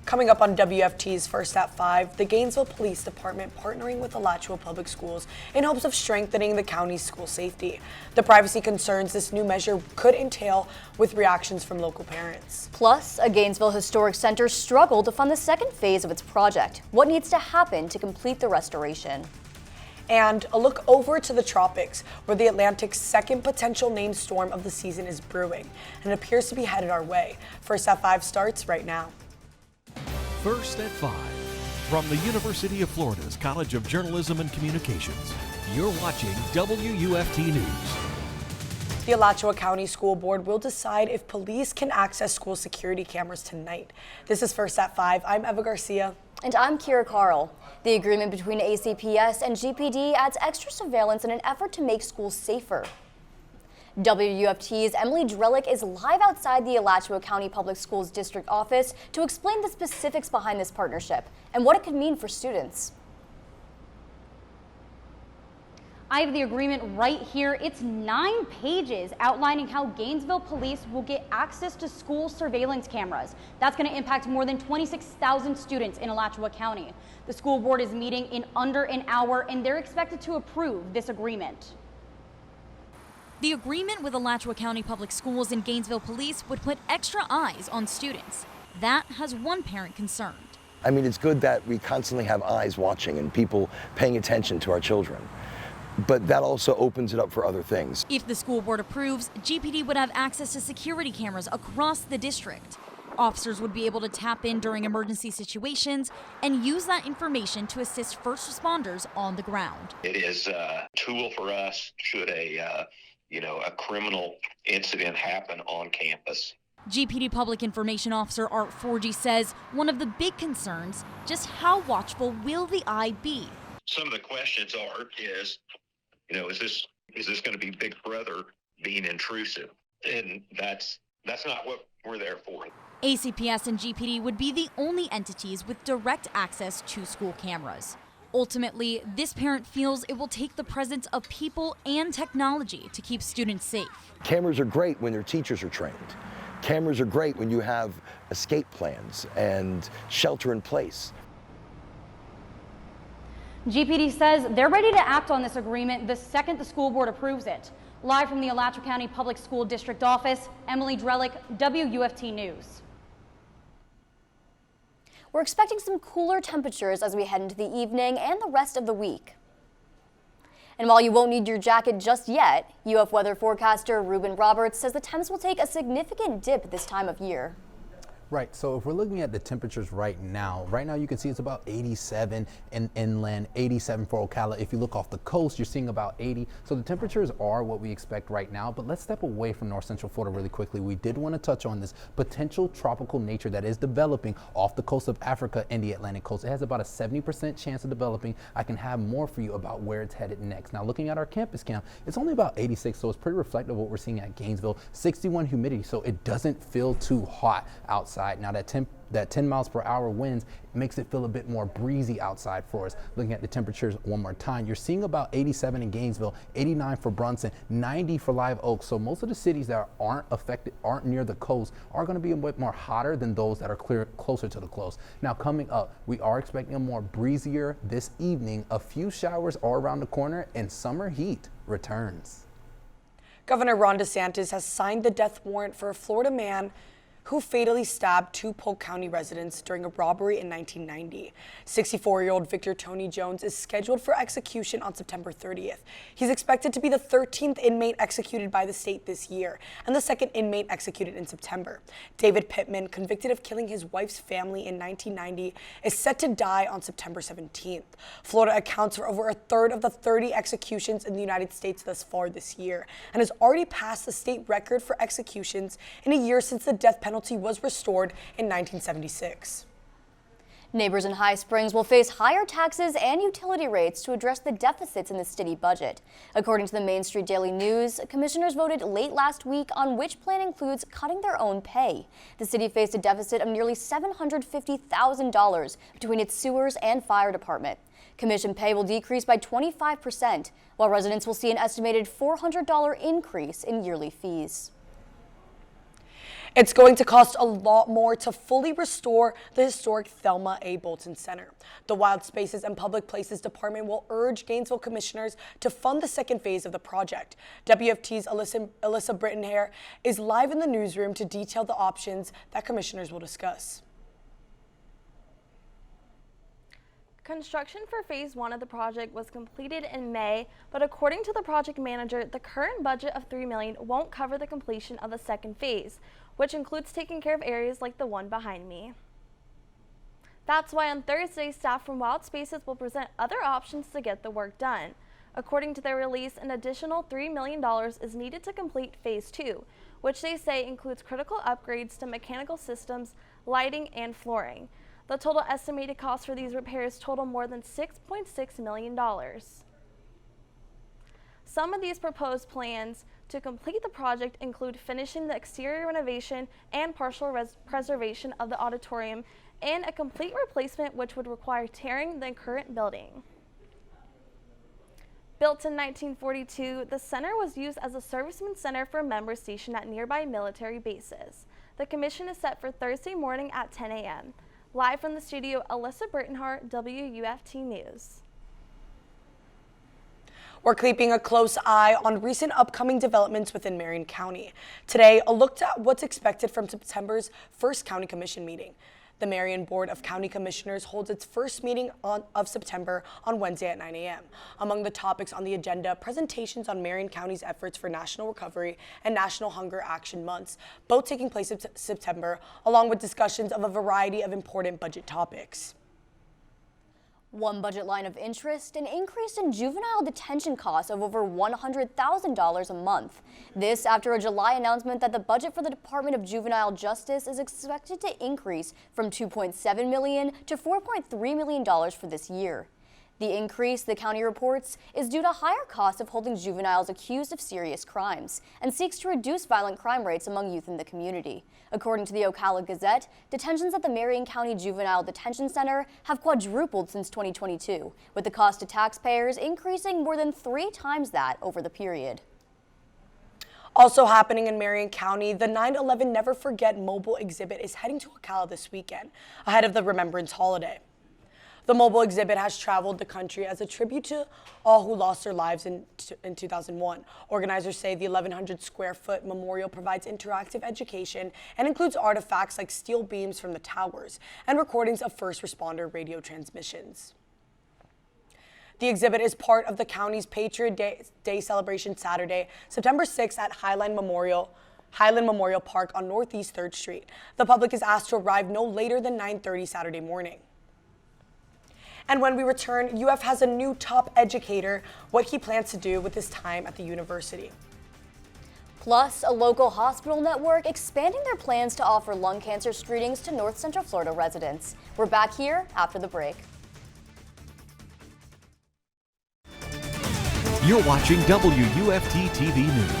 Coming up on WFT's First at 5, the Gainesville Police Department partnering with Alachua Public Schools in hopes of strengthening the county's school safety. The privacy concerns this new measure could entail with reactions from local parents. Plus, a Gainesville Historic Center struggled to fund the second phase of its project. What needs to happen to complete the restoration? And a look over to the tropics, where the Atlantic's second potential named storm of the season is brewing and appears to be headed our way. First at 5 starts right now. First at 5, from the University of Florida's College of Journalism and Communications, you're watching WUFT News. The Alachua County School Board will decide if police can access school security cameras tonight. This is First at 5. I'm Eva Garcia. And I'm Ciara Carle. The agreement between ACPS and GPD adds extra surveillance in an effort to make schools safer. WUFT's Emily Drellick is live outside the Alachua County Public Schools District office to explain the specifics behind this partnership and what it could mean for students. I have the agreement right here. It's 9 pages outlining how Gainesville police will get access to school surveillance cameras. That's going to impact more than 26,000 students in Alachua County. The school board is meeting in under an hour, and they're expected to approve this agreement. The agreement with Alachua County Public Schools and Gainesville Police would put extra eyes on students. That has one parent concerned. I mean, it's good that we constantly have eyes watching and people paying attention to our children. But that also opens it up for other things. If the school board approves, GPD would have access to security cameras across the district. Officers would be able to tap in during emergency situations and use that information to assist first responders on the ground. It is a tool for us should a criminal incident happen on campus. GPD Public Information Officer Art Forgy says one of the big concerns, just how watchful will the eye be? Some of the questions is this going to be Big Brother being intrusive? And that's not what we're there for. ACPS and GPD would be the only entities with direct access to school cameras. Ultimately, this parent feels it will take the presence of people and technology to keep students safe. Cameras are great when their teachers are trained. Cameras are great when you have escape plans and shelter in place. GPD says they're ready to act on this agreement the second the school board approves it. Live from the Alachua County Public School District office, Emily Drellick, WUFT News. We're expecting some cooler temperatures as we head into the evening and the rest of the week. And while you won't need your jacket just yet, UF weather forecaster Reuben Roberts says the temps will take a significant dip this time of year. Right, so if we're looking at the temperatures right now you can see it's about 87 in inland, 87 for Ocala. If you look off the coast, you're seeing about 80. So the temperatures are what we expect right now, but let's step away from North Central Florida really quickly. We did want to touch on this potential tropical nature that is developing off the coast of Africa and the Atlantic coast. It has about a 70% chance of developing. I can have more for you about where it's headed next. Now looking at our campus count, it's only about 86, so it's pretty reflective of what we're seeing at Gainesville. 61 humidity, so it doesn't feel too hot outside. Now that 10 miles per hour winds makes it feel a bit more breezy outside for us. Looking at the temperatures one more time, you're seeing about 87 in Gainesville, 89 for Brunson, 90 for Live Oak. So most of the cities that aren't near the coast are going to be a bit more hotter than those that are closer to the coast. Now coming up, we are expecting a more breezier this evening. A few showers are around the corner and summer heat returns. Governor Ron DeSantis has signed the death warrant for a Florida man who fatally stabbed 2 Polk County residents during a robbery in 1990. 64-year-old Victor Tony Jones is scheduled for execution on September 30th. He's expected to be the 13th inmate executed by the state this year and the 2nd inmate executed in September. David Pittman, convicted of killing his wife's family in 1990, is set to die on September 17th. Florida accounts for over a third of the 30 executions in the United States thus far this year and has already passed the state record for executions in a year since the death penalty was restored in 1976. Neighbors in High Springs will face higher taxes and utility rates to address the deficits in the city budget. According to the Main Street Daily News, commissioners voted late last week on which plan includes cutting their own pay. The city faced a deficit of nearly $750,000 between its sewers and fire department. Commission pay will decrease by 25%, while residents will see an estimated $400 increase in yearly fees. It's going to cost a lot more to fully restore the historic Thelma A. Bolton Center. The Wild Spaces and Public Places Department will urge Gainesville commissioners to fund the second phase of the project. WFT's Alyssa Brittenhair is live in the newsroom to detail the options that commissioners will discuss. Construction for phase 1 of the project was completed in May, but according to the project manager, the current budget of $3 million won't cover the completion of the second phase, which includes taking care of areas like the one behind me. That's why on Thursday, staff from Wild Spaces will present other options to get the work done. According to their release, an additional $3 million is needed to complete phase 2, which they say includes critical upgrades to mechanical systems, lighting, and flooring. The total estimated cost for these repairs total more than $6.6 million. Some of these proposed plans to complete the project include finishing the exterior renovation and partial preservation of the auditorium and a complete replacement which would require tearing the current building. Built in 1942, the center was used as a serviceman center for members stationed at nearby military bases. The commission is set for Thursday morning at 10 a.m. Live from the studio, Alyssa Brittenhair, WUFT News. We're keeping a close eye on recent upcoming developments within Marion County. Today, a look at what's expected from September's first County Commission meeting. The Marion Board of County Commissioners holds its first meeting of September on Wednesday at 9 a.m. Among the topics on the agenda, presentations on Marion County's efforts for National Recovery and National Hunger Action Months, both taking place in September, along with discussions of a variety of important budget topics. One budget line of interest, an increase in juvenile detention costs of over $100,000 a month. This after a July announcement that the budget for the Department of Juvenile Justice is expected to increase from $2.7 million to $4.3 million for this year. The increase, the county reports, is due to higher costs of holding juveniles accused of serious crimes and seeks to reduce violent crime rates among youth in the community. According to the Ocala Gazette, detentions at the Marion County Juvenile Detention Center have quadrupled since 2022, with the cost to taxpayers increasing more than 3 times that over the period. Also happening in Marion County, the 9/11 Never Forget mobile exhibit is heading to Ocala this weekend, ahead of the Remembrance holiday. The mobile exhibit has traveled the country as a tribute to all who lost their lives in 2001. Organizers say the 1,100 square foot memorial provides interactive education and includes artifacts like steel beams from the towers and recordings of first responder radio transmissions. The exhibit is part of the county's Patriot Day celebration Saturday, September 6th at Highland Memorial Park on Northeast 3rd Street. The public is asked to arrive no later than 9:30 Saturday morning. And when we return, UF has a new top educator, what he plans to do with his time at the university. Plus, a local hospital network expanding their plans to offer lung cancer screenings to North Central Florida residents. We're back here after the break. You're watching WUFT-TV News.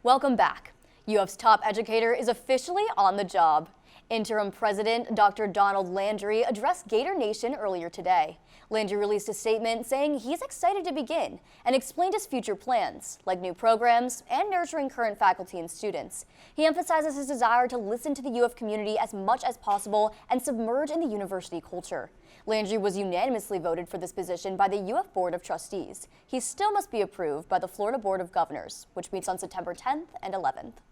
Welcome back. UF's top educator is officially on the job. Interim President Dr. Donald Landry addressed Gator Nation earlier today. Landry released a statement saying he's excited to begin and explained his future plans, like new programs and nurturing current faculty and students. He emphasizes his desire to listen to the UF community as much as possible and submerge in the university culture. Landry was unanimously voted for this position by the UF Board of Trustees. He still must be approved by the Florida Board of Governors, which meets on September 10th and 11th.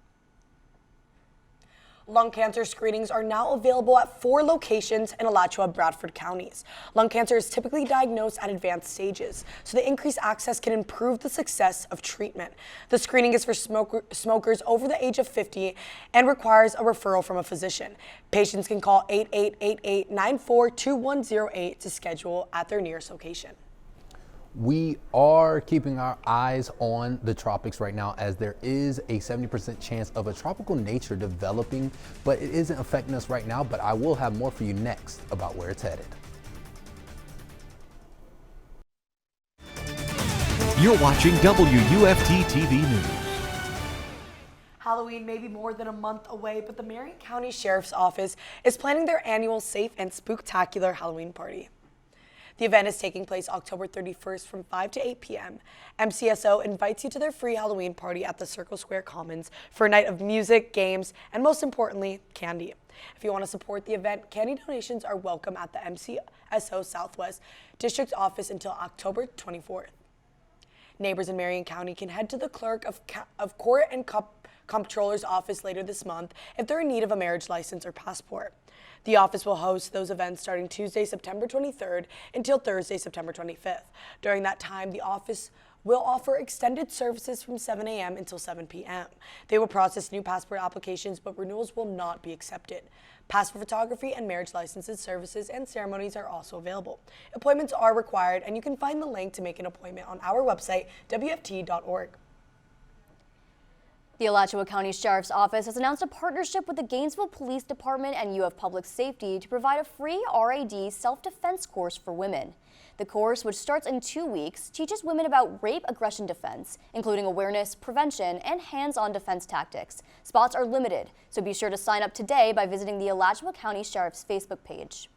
Lung cancer screenings are now available at 4 locations in Alachua and Bradford counties. Lung cancer is typically diagnosed at advanced stages, so the increased access can improve the success of treatment. The screening is for smokers over the age of 50 and requires a referral from a physician. Patients can call 8888-942108 to schedule at their nearest location. We are keeping our eyes on the tropics right now, as there is a 70% chance of a tropical nature developing, but it isn't affecting us right now. But I will have more for you next about where it's headed. You're watching WUFT-TV News. Halloween may be more than a month away, but the Marion County Sheriff's Office is planning their annual Safe and Spooktacular Halloween party. The event is taking place October 31st from 5 to 8 p.m. MCSO invites you to their free Halloween party at the Circle Square Commons for a night of music, games, and most importantly, candy. If you want to support the event, candy donations are welcome at the MCSO Southwest District Office until October 24th. Neighbors in Marion County can head to the Clerk of Court and Comptroller's office later this month if they're in need of a marriage license or passport. The office will host those events starting Tuesday, September 23rd until Thursday, September 25th. During that time, the office will offer extended services from 7 a.m. until 7 p.m. They will process new passport applications, but renewals will not be accepted. Passport photography and marriage licenses, services, and ceremonies are also available. Appointments are required, and you can find the link to make an appointment on our website, WUFT.org. The Alachua County Sheriff's Office has announced a partnership with the Gainesville Police Department and UF Public Safety to provide a free RAD self-defense course for women. The course, which starts in 2 weeks, teaches women about rape aggression defense, including awareness, prevention, and hands-on defense tactics. Spots are limited, so be sure to sign up today by visiting the Alachua County Sheriff's Facebook page.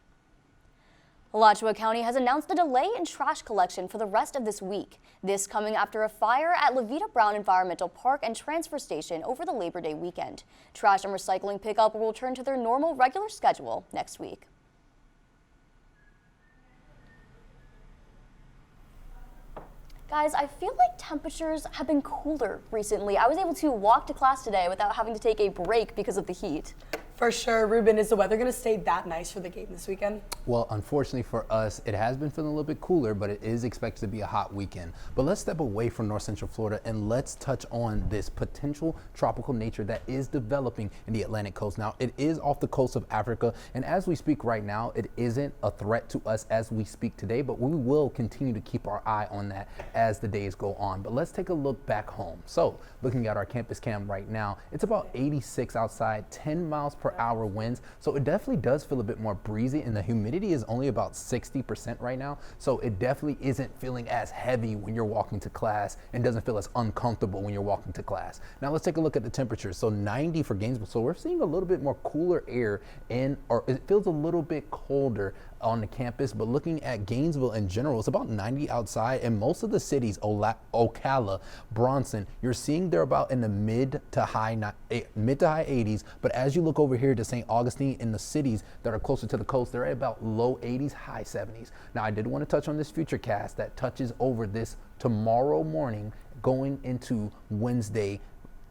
Alachua County has announced a delay in trash collection for the rest of this week. This coming after a fire at Levita Brown Environmental Park and Transfer Station over the Labor Day weekend. Trash and recycling pickup will return to their normal regular schedule next week. Guys, I feel like temperatures have been cooler recently. I was able to walk to class today without having to take a break because of the heat. For sure. Reuben, is the weather going to stay that nice for the game this weekend? Well, unfortunately for us, it has been feeling a little bit cooler, but it is expected to be a hot weekend. But let's step away from North Central Florida and let's touch on this potential tropical nature that is developing in the Atlantic coast. Now, it is off the coast of Africa, and as we speak right now, it isn't a threat to us as we speak today, but we will continue to keep our eye on that as the days go on. But let's take a look back home. So, looking at our campus cam right now, it's about 86 outside, 10 miles per hour winds, so it definitely does feel a bit more breezy, and the humidity is only about 60% right now, so it definitely isn't feeling as heavy when you're walking to class and doesn't feel as uncomfortable when you're walking to class. Now let's take a look at the temperatures. So 90 for Gainesville, so we're seeing a little bit more cooler air or it feels a little bit colder on the campus, but looking at Gainesville in general, it's about 90 outside, and most of the cities, Ocala, Bronson, you're seeing they're about in the mid to high 80s, but as you look over here to St. Augustine, in the cities that are closer to the coast, they're at about low 80s, high 70s. Now, I did want to touch on this future cast that touches over this tomorrow morning going into Wednesday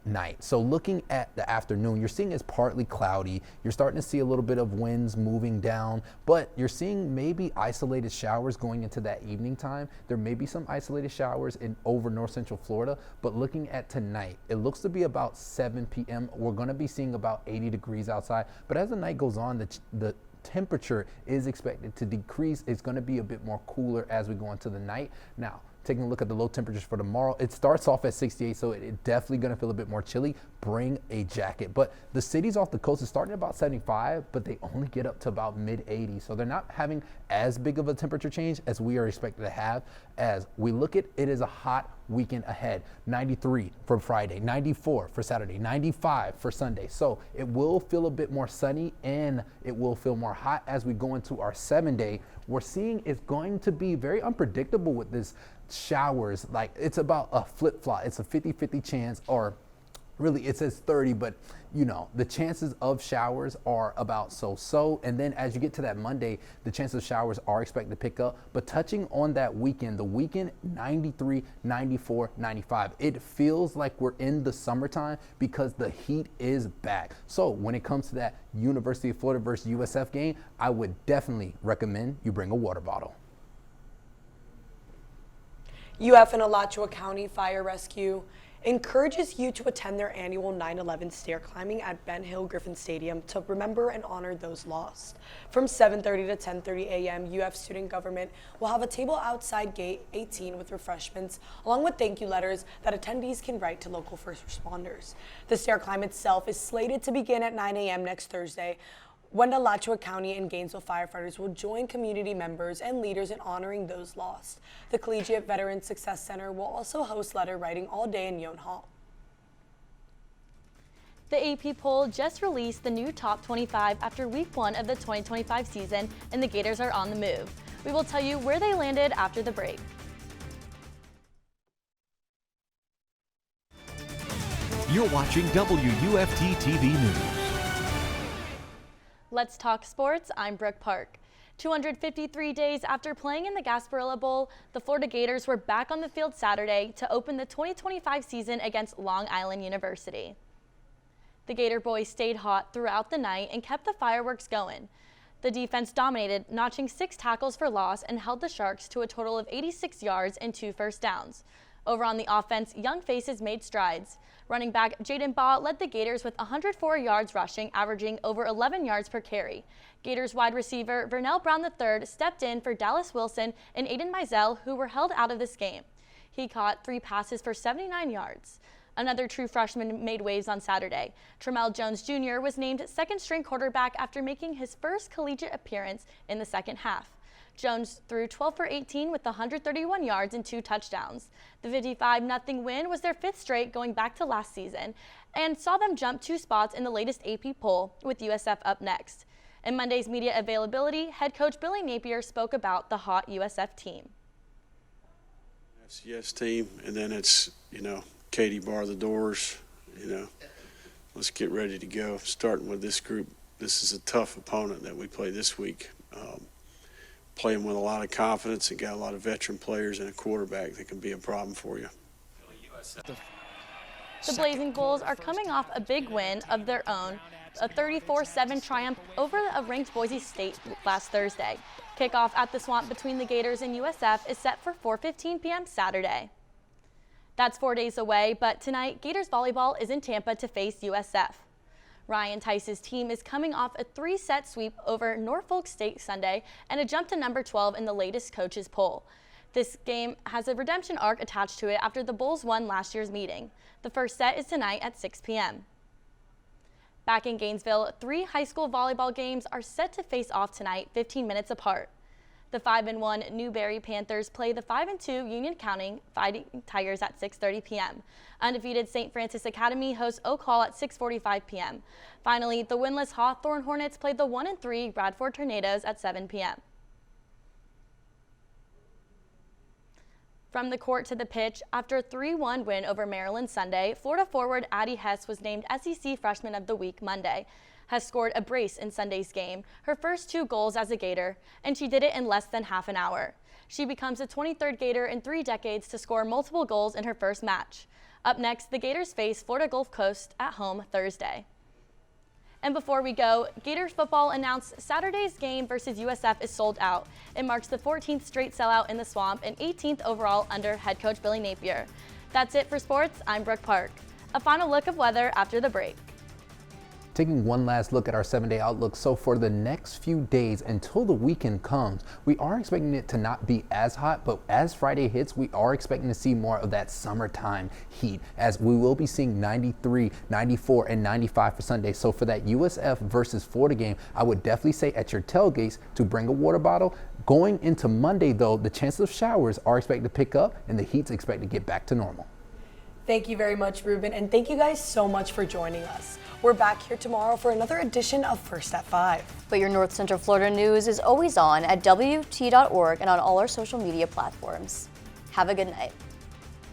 night. So looking at the afternoon, you're seeing it's partly cloudy. You're starting to see a little bit of winds moving down, but you're seeing maybe isolated showers going into that evening time. There may be some isolated showers over North Central Florida, but looking at tonight, it looks to be about 7 p.m. We're going to be seeing about 80 degrees outside, but as the night goes on, the temperature is expected to decrease. It's going to be a bit more cooler as we go into the night. Now, taking a look at the low temperatures for tomorrow, it starts off at 68, so it's definitely going to feel a bit more chilly. Bring a jacket. But the cities off the coast is starting at about 75, but they only get up to about mid 80s. So they're not having as big of a temperature change as we are expected to have. As we look at it, is a hot weekend ahead. 93 for Friday, 94 for Saturday, 95 for Sunday. So it will feel a bit more sunny and it will feel more hot as we go into our 7-day. We're seeing it's going to be very unpredictable with this showers. Like, it's about a flip-flop. It's a 50-50 chance, or really it says 30, but you know, the chances of showers are about so. And then as you get to that Monday, the chances of showers are expected to pick up. But touching on that weekend, the weekend 93, 94, 95. It feels like we're in the summertime because the heat is back. So when it comes to that University of Florida versus USF game, I would definitely recommend you bring a water bottle. UF and Alachua County Fire Rescue encourages you to attend their annual 9/11 stair climbing at Ben Hill Griffin Stadium to remember and honor those lost. From 7:30 to 10:30 a.m., UF Student Government will have a table outside Gate 18 with refreshments, along with thank you letters that attendees can write to local first responders. The stair climb itself is slated to begin at 9 a.m. next Thursday, when Alachua County and Gainesville firefighters will join community members and leaders in honoring those lost. The Collegiate Veteran Success Center will also host letter writing all day in Yon Hall. The AP poll just released the new top 25 after week 1 of the 2025 season, and the Gators are on the move. We will tell you where they landed after the break. You're watching WUFT-TV News. Let's talk sports. I'm Brooke Park. 253 days after playing in the Gasparilla Bowl, the Florida Gators were back on the field Saturday to open the 2025 season against Long Island University. The Gator boys stayed hot throughout the night and kept the fireworks going. The defense dominated, notching 6 tackles for loss and held the Sharks to a total of 86 yards and 2 first downs. Over on the offense, young faces made strides. Running back Jaden Baugh led the Gators with 104 yards rushing, averaging over 11 yards per carry. Gators wide receiver Vernell Brown III stepped in for Dallas Wilson and Aiden Mizell, who were held out of this game. He caught 3 passes for 79 yards. Another true freshman made waves on Saturday. Tramell Jones Jr. was named second-string quarterback after making his first collegiate appearance in the second half. Jones threw 12 for 18 with 131 yards and 2 touchdowns. The 55-0 win was their 5th straight going back to last season and saw them jump 2 spots in the latest AP poll, with USF up next. In Monday's media availability, head coach Billy Napier spoke about the hot USF team. FCS team, and then it's, Katie bar the doors, let's get ready to go. Starting with this group, this is a tough opponent that we play this week. Playing with a lot of confidence and got a lot of veteran players and a quarterback that can be a problem for you. The Blazing Bulls are coming off a big win of their own, a 34-7 triumph over a ranked Boise State last Thursday. Kickoff at the Swamp between the Gators and USF is set for 4:15 p.m. Saturday. That's 4 days away, but tonight Gators volleyball is in Tampa to face USF. Ryan Tice's team is coming off a 3-set sweep over Norfolk State Sunday and a jump to number 12 in the latest coaches poll. This game has a redemption arc attached to it after the Bulls won last year's meeting. The first set is tonight at 6 p.m. Back in Gainesville, 3 high school volleyball games are set to face off tonight, 15 minutes apart. The 5-1 Newberry Panthers play the 5-2 Union County Fighting Tigers at 6:30 p.m. Undefeated St. Francis Academy hosts Oak Hall at 6:45 p.m. Finally, the winless Hawthorne Hornets play the 1-3 Bradford Tornadoes at 7 p.m. From the court to the pitch, after a 3-1 win over Maryland Sunday, Florida forward Addie Hess was named SEC Freshman of the Week Monday. Hess scored a brace in Sunday's game, her first 2 goals as a Gator, and she did it in less than half an hour. She becomes the 23rd Gator in 3 decades to score multiple goals in her first match. Up next, the Gators face Florida Gulf Coast at home Thursday. And before we go, Gators football announced Saturday's game versus USF is sold out. It marks the 14th straight sellout in the Swamp and 18th overall under head coach Billy Napier. That's it for sports. I'm Brooke Park. A final look of weather after the break. Taking one last look at our 7-day outlook. So for the next few days until the weekend comes, we are expecting it to not be as hot, but as Friday hits, we are expecting to see more of that summertime heat, as we will be seeing 93, 94, and 95 for Sunday. So for that USF versus Florida game, I would definitely say at your tailgates to bring a water bottle. Going into Monday, though, the chances of showers are expected to pick up and the heat's expected to get back to normal. Thank you very much, Reuben, and thank you guys so much for joining us. We're back here tomorrow for another edition of First at 5. But your North Central Florida news is always on at WT.org and on all our social media platforms. Have a good night.